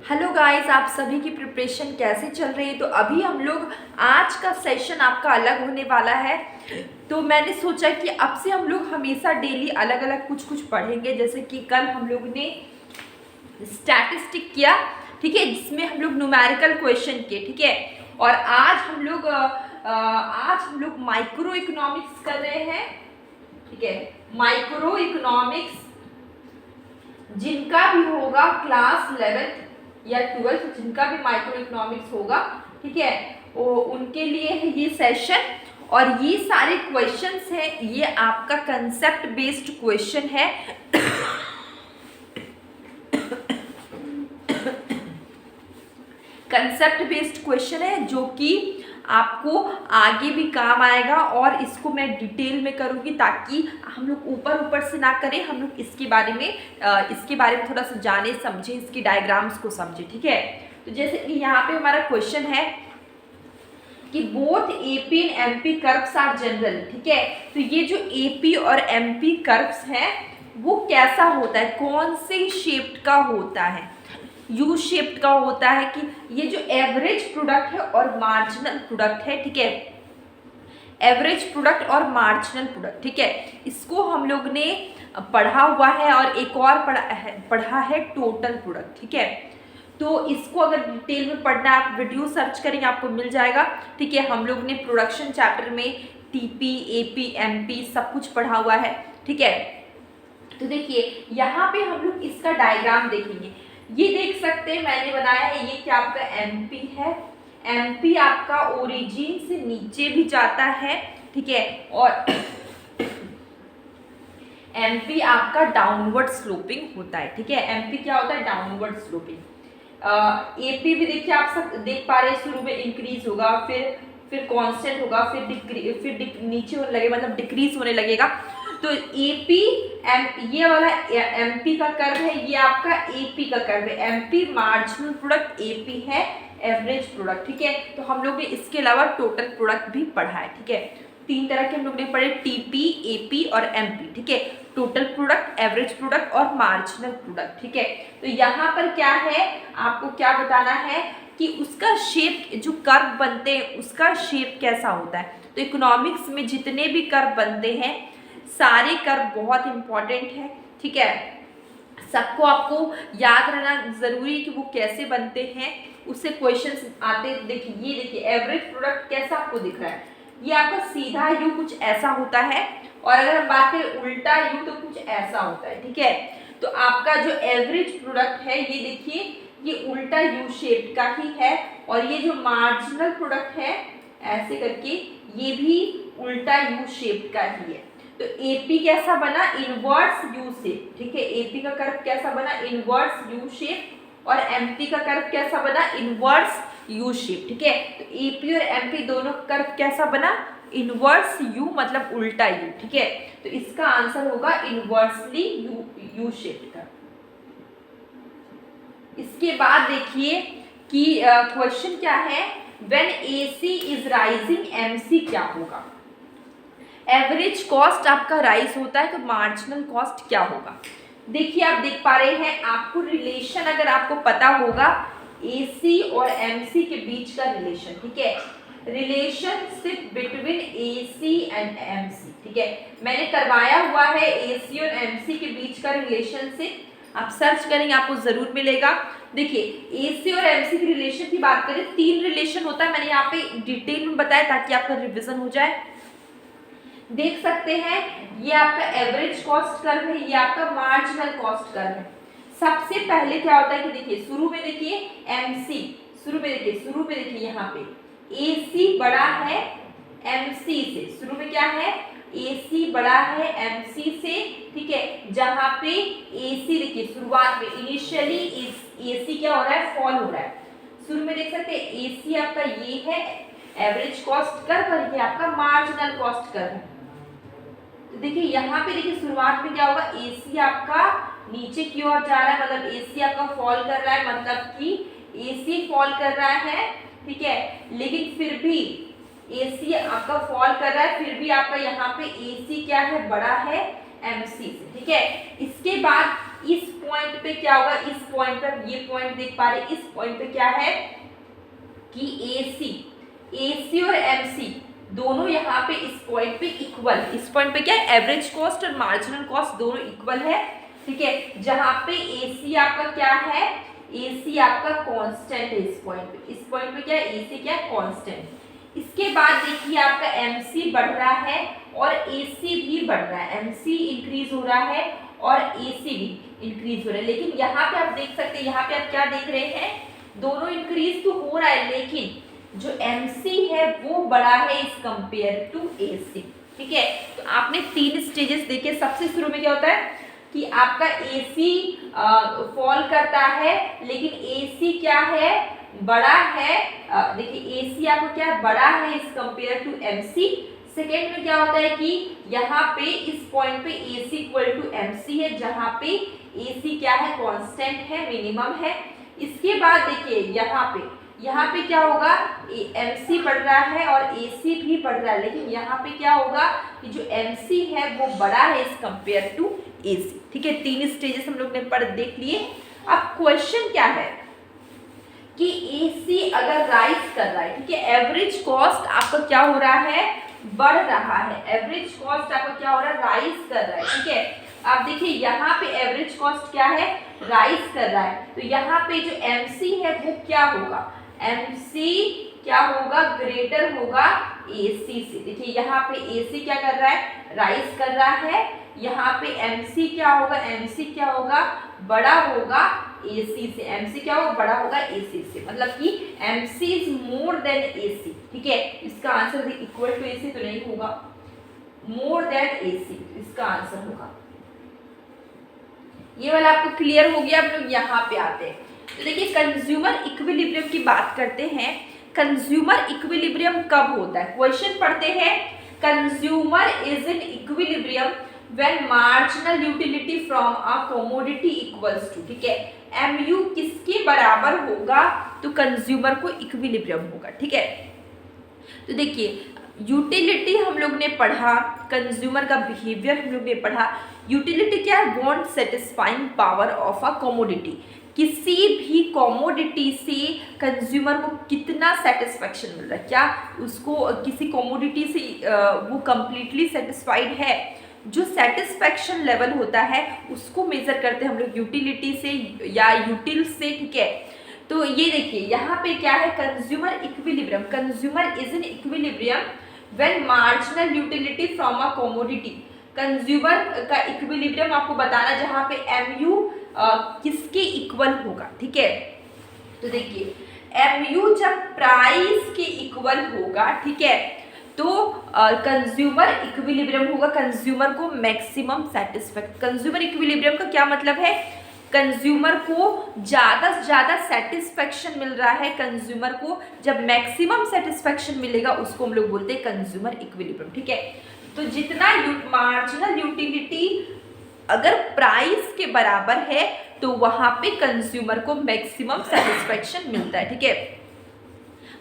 Hello guys, आप सभी की प्रिपरेशन कैसे चल रही है। तो अभी हम लोग आज का सेशन आपका अलग होने वाला है। तो मैंने सोचा कि अब से हम लोग हमेशा डेली अलग अलग कुछ कुछ पढ़ेंगे। जैसे कि कल हम लोग ने स्टैटिस्टिक किया, ठीक है, जिसमें हम लोग न्यूमेरिकल क्वेश्चन किए, ठीक है। और आज हम लोग माइक्रो इकोनॉमिक्स कर रहे हैं, ठीक है। माइक्रो इकोनॉमिक्स जिनका भी होगा क्लास 11 या 12, जिनका भी माइक्रो इकोनॉमिक्स होगा, ठीक है, वो उनके लिए है ये सेशन। और ये सारे क्वेश्चंस हैं, ये आपका कंसेप्ट बेस्ड क्वेश्चन है। कंसेप्ट बेस्ड क्वेश्चन है जो कि आपको आगे भी काम आएगा। और इसको मैं डिटेल में करूँगी ताकि हम लोग ऊपर से ना करें, हम लोग इसके बारे में थोड़ा सा जाने समझें, इसके डायग्राम्स को समझें, ठीक है। तो जैसे कि यहाँ पे हमारा क्वेश्चन है कि both AP and MP curves are general, ठीक है। तो ये जो एपी और एमपी कर्व्स हैं वो कैसा होता है, कौन से शेप्ड का होता है, यू शेप्ड का होता है। कि ये जो एवरेज प्रोडक्ट है और मार्जिनल प्रोडक्ट है, ठीक है, एवरेज प्रोडक्ट और मार्जिनल प्रोडक्ट, ठीक है, इसको हम लोग ने पढ़ा हुआ है। और एक और पढ़ा है टोटल प्रोडक्ट, ठीक है। तो इसको अगर डिटेल में पढ़ना है, आप वीडियो सर्च करेंगे आपको मिल जाएगा, ठीक है। हम लोग ने प्रोडक्शन चैप्टर में टीपी, एपी, एमपी सब कुछ पढ़ा हुआ है, ठीक है। तो देखिए यहाँ पे हम लोग इसका डायग्राम देखेंगे। ये देख सकते हैं मैंने बनाया है, ये क्या आपका एमपी है। एमपी आपका ओरिजिन से नीचे भी जाता है, ठीक है। और एमपी आपका डाउनवर्ड स्लोपिंग होता है, ठीक है। एमपी क्या होता है, डाउनवर्ड स्लोपिंग। एपी भी देखिए आप सब देख पा रहे हैं, शुरू में इंक्रीज होगा, फिर कांस्टेंट होगा, फिर नीचे होने लगेगा, मतलब डिक्रीज होने लगेगा। तो एपी ये वाला एमपी का कर्व है, ये आपका एपी का कर्व है। एमपी मार्जिनल प्रोडक्ट, एपी है एवरेज प्रोडक्ट, ठीक है। तो हम लोग ने इसके अलावा टोटल प्रोडक्ट भी पढ़ा है, ठीक है। तीन तरह के हम लोग ने पढ़े, टीपी, एपी और एमपी, ठीक है। टोटल प्रोडक्ट, एवरेज प्रोडक्ट और मार्जिनल प्रोडक्ट, ठीक है। तो यहाँ पर क्या है, आपको क्या बताना है कि उसका शेप, जो कर्व बनते हैं उसका शेप कैसा होता है। तो इकोनॉमिक्स में जितने भी कर्व बनते हैं सारे कर्व बहुत इंपॉर्टेंट है, ठीक है। सबको आपको याद रहना जरूरी है कि वो कैसे बनते हैं, उससे क्वेश्चंस आते। देखिए ये देखिए एवरेज प्रोडक्ट कैसा आपको दिख रहा है, ये आपका सीधा यू कुछ ऐसा होता है। और अगर हम बात करें उल्टा यू तो कुछ ऐसा होता है, ठीक है। तो आपका जो एवरेज प्रोडक्ट है ये देखिए ये उल्टा यू शेप का ही है। और ये जो मार्जिनल प्रोडक्ट है ऐसे करके ये भी उल्टा यू शेप का ही है। तो एपी कैसा बना, इनवर्स यू शेप, ठीक है। एपी का कर्व कैसा बना, इनवर्स यू शेप। और एमपी का कर्व कैसा बना, इनवर्स यू शेप, ठीक है। तो एपी और एमपी दोनों का कर्व कैसा बना, इनवर्स यू, मतलब उल्टा यू, ठीक है। तो इसका आंसर होगा इनवर्सली यू शेप का। इसके बाद देखिए कि क्वेश्चन क्या है, when AC is rising MC क्या होगा। एवरेज कॉस्ट आपका राइज होता है तो मार्जिनल कॉस्ट क्या होगा। देखिए आप देख पा रहे हैं, आपको रिलेशन अगर आपको पता होगा एसी और एमसी के बीच का रिलेशन, ठीक है, relationship between AC and MC, ठीक है, मैंने करवाया हुआ है एसी और एमसी के बीच का रिलेशनशिप। आप सर्च करेंगे आपको जरूर मिलेगा। देखिए एसी और एमसी की रिलेशन की बात करें, तीन रिलेशन होता है, मैंने यहाँ पे डिटेल में बताया ताकि आपका रिविजन हो जाए। देख सकते हैं ये आपका एवरेज कॉस्ट कर्व है, ये आपका मार्जिनल कॉस्ट कर्व है। सबसे पहले क्या होता है कि देखिए शुरू में देखिए एमसी, शुरू में देखिए यहाँ पे एसी बड़ा है एमसी से, शुरू में क्या है एसी बड़ा है एमसी से, ठीक है। जहां पे एसी देखिए शुरुआत में इनिशियली एसी क्या हो रहा है, फॉल हो रहा है। शुरू में देख सकते हैं एसी आपका ये है एवरेज कॉस्ट कर्व और ये आपका मार्जिनल कॉस्ट कर्व है। तो देखिए यहाँ पे देखिए शुरुआत में क्या होगा, एसी आपका नीचे की ओर जा रहा है, मतलब एसी आपका फॉल कर रहा है, मतलब कि एसी फॉल कर रहा है, ठीक है। लेकिन फिर भी एसी आपका फॉल कर रहा है, फिर भी आपका यहाँ पे एसी क्या है, बड़ा है एमसी से, ठीक है। इसके बाद इस पॉइंट पे क्या होगा, इस पॉइंट पे ये पॉइंट देख पा रहे, इस पॉइंट पे क्या है कि AC और MC दोनों यहाँ पे इस पॉइंट पे इक्वल, इस पॉइंट पे क्या है एवरेज कॉस्ट और मार्जिनल कॉस्ट दोनों इक्वल है, ठीक है। जहाँ पे AC आपका क्या है, AC आपका कांस्टेंट है इस पॉइंट पे क्या है AC क्या है कांस्टेंट। इसके बाद देखिए आपका MC बढ़ रहा है और AC भी बढ़ रहा है, MC इंक्रीज हो रहा है और AC भी इंक्रीज हो रहा है। लेकिन यहाँ पे आप देख सकते हैं, यहाँ पे आप क्या देख रहे हैं, दोनों इंक्रीज तो हो रहा है लेकिन जो MC है वो बड़ा है इस कंपेयर टू AC, ठीक है। तो आपने 3 स्टेजेस देखे, सबसे शुरू में क्या होता है कि आपका AC फॉल करता है लेकिन AC क्या है बड़ा है, देखिए AC आपका क्या बड़ा है इस कंपेयर टू MC। सेकेंड में क्या होता है कि यहाँ पे इस पॉइंट पे AC इक्वल टू MC है, जहाँ पे AC क्या है कांस्टेंट है, मिनिमम है। इसके बाद देखिए यहाँ पे क्या होगा, MC बढ़ रहा है और AC भी बढ़ रहा है, लेकिन यहाँ पे क्या होगा कि जो MC है वो बड़ा है इस कंपेयर टू AC, ठीक है। 3 स्टेजेस हम लोग ने पढ़ देख लिए। अब क्वेश्चन क्या है कि AC अगर राइज कर रहा है, ठीक है, एवरेज कॉस्ट आपका क्या हो रहा है बढ़ रहा है, एवरेज कॉस्ट आपका क्या हो रहा है राइज कर रहा है, ठीक है। आप देखिए यहाँ पे एवरेज कॉस्ट क्या है राइज कर रहा है, तो यहाँ पे जो MC है वो क्या होगा, MC क्या होगा ग्रेटर होगा AC से। देखिए यहाँ पे AC क्या कर रहा है राइज कर रहा है, यहाँ पे MC क्या होगा बड़ा होगा AC से, MC क्या होगा बड़ा होगा AC से, मतलब कि MC is more than AC, ठीक है। इसका आंसर इक्वल टू AC तो नहीं होगा, मोर देन AC इसका आंसर होगा। ये वाला आपको क्लियर हो गया। अब लोग यहाँ पे आते हैं, तो देखिए कंज्यूमर इक्विलिब्रियम की बात करते हैं। कंज्यूमर इक्विलिब्रियम कब होता है, क्वेश्चन पढ़ते हैं। Consumer is in equilibrium when marginal utility from a commodity equals to, ठीक है, MU किसके बराबर होगा, तो कंज्यूमर को इक्विलिब्रियम होगा, ठीक है। तो देखिए यूटिलिटी हम लोग ने पढ़ा, कंज्यूमर का बिहेवियर हम लोग ने पढ़ा। यूटिलिटी क्या है, want satisfying power of a commodity, किसी भी कमोडिटी से कंज्यूमर को कितना सेटिस्फेक्शन मिल रहा है, क्या उसको किसी कमोडिटी से वो कंप्लीटली सेटिस्फाइड है, जो सेटिस्फेक्शन लेवल होता है उसको मेजर करते हैं हम लोग यूटिलिटी से या यूटिल से, ठीक है। तो ये देखिए यहाँ पे क्या है consumer equilibrium, consumer is in equilibrium when marginal utility from a commodity. Consumer का इक्विलिब्रियम आपको बताना जहाँ पे MU किसके इक्वल होगा, ठीक है। तो देखिए MU जब प्राइस के इक्वल होगा, ठीक है, तो कंज्यूमर इक्विलिब्रियम होगा, कंज्यूमर को मैक्सिमम सेटिस्फैक्शन। कंज्यूमर इक्विलिब्रियम का क्या मतलब है, कंज्यूमर को ज़्यादा से ज़्यादा सेटिस्फैक्शन मिल रहा है, कंज्यूमर को जब मैक्सिमम सेटिस्फैक्शन मिलेगा उसको हम लोग बोलते हैं कंज्यूमर इक्विलिब्रियम, ठीक है। तो जितना मार्जिनल यूटिलिटी अगर प्राइस के बराबर है तो वहाँ पे कंज्यूमर को मैक्सिमम सेटिस्फैक्शन मिलता है, ठीक है।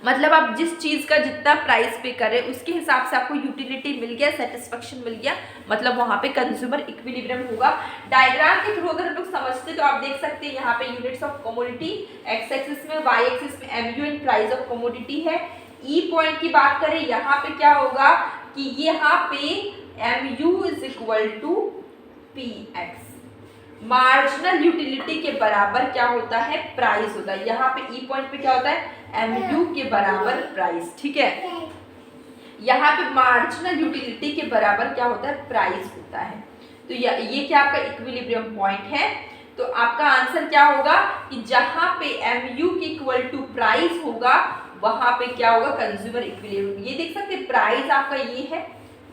मतलब आप जिस चीज़ का जितना प्राइस पे करें उसके हिसाब से आपको यूटिलिटी मिल गया, सेटिस्फैक्शन मिल गया, मतलब वहाँ पे कंज्यूमर इक्विलिब्रियम होगा। डायग्राम के थ्रू अगर हम लोग समझते तो आप देख सकते हैं यहाँ पे units of commodity X axis में, वाई एक्सिस में MU in price of commodity है। ई पॉइंट की बात करें यहाँ पे क्या होगा कि यहाँ पे MU is equal to PX, marginal utility के बराबर क्या होता है प्राइस होता है। यहाँ पे ई पॉइंट पे क्या होता है MU के बराबर प्राइस, ठीक है। यहाँ पे मार्जिनल यूटिलिटी के बराबर क्या होता है प्राइस होता है। तो ये क्या आपका इक्विलिब्रियम पॉइंट है। तो आपका आंसर क्या होगा कि जहाँ पे MU के इक्वल टू प्राइस होगा वहां पे क्या होगा कंज्यूमर इक्विलिब्रियम। ये देख सकते हैं प्राइस आपका ये है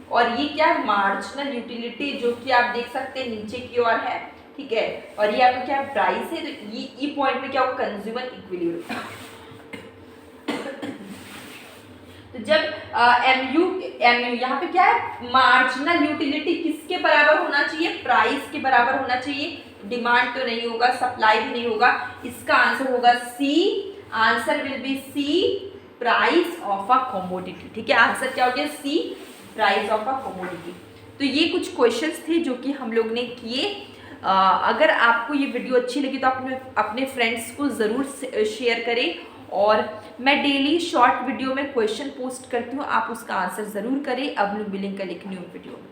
और ये क्या है मार्जिनल यूटिलिटी, जो कि आप देख सकते हैं नीचे की ओर है, ठीक है, और ये आपका क्या प्राइस है। तो ये ई पॉइंट पे क्या होगा कंज्यूमर इक्विलिब्रियम। तो जब MU यहाँ पे क्या है मार्जिनल यूटिलिटी किसके बराबर होना चाहिए, प्राइस के बराबर होना चाहिए। डिमांड तो नहीं होगा, सप्लाई भी नहीं होगा, इसका आंसर होगा C. Answer will be C price of a commodity, ठीक है। आंसर क्या हो गया C price of a commodity. तो ये कुछ क्वेश्चंस थे जो कि हम लोग ने किए। अगर आपको ये वीडियो अच्छी लगी तो अपने फ्रेंड्स को ज़रूर शेयर करें। और मैं डेली शॉर्ट वीडियो में क्वेश्चन पोस्ट करती हूँ, आप उसका आंसर ज़रूर करें। अब लोग मिलेंगे कल एक न्यू वीडियो में।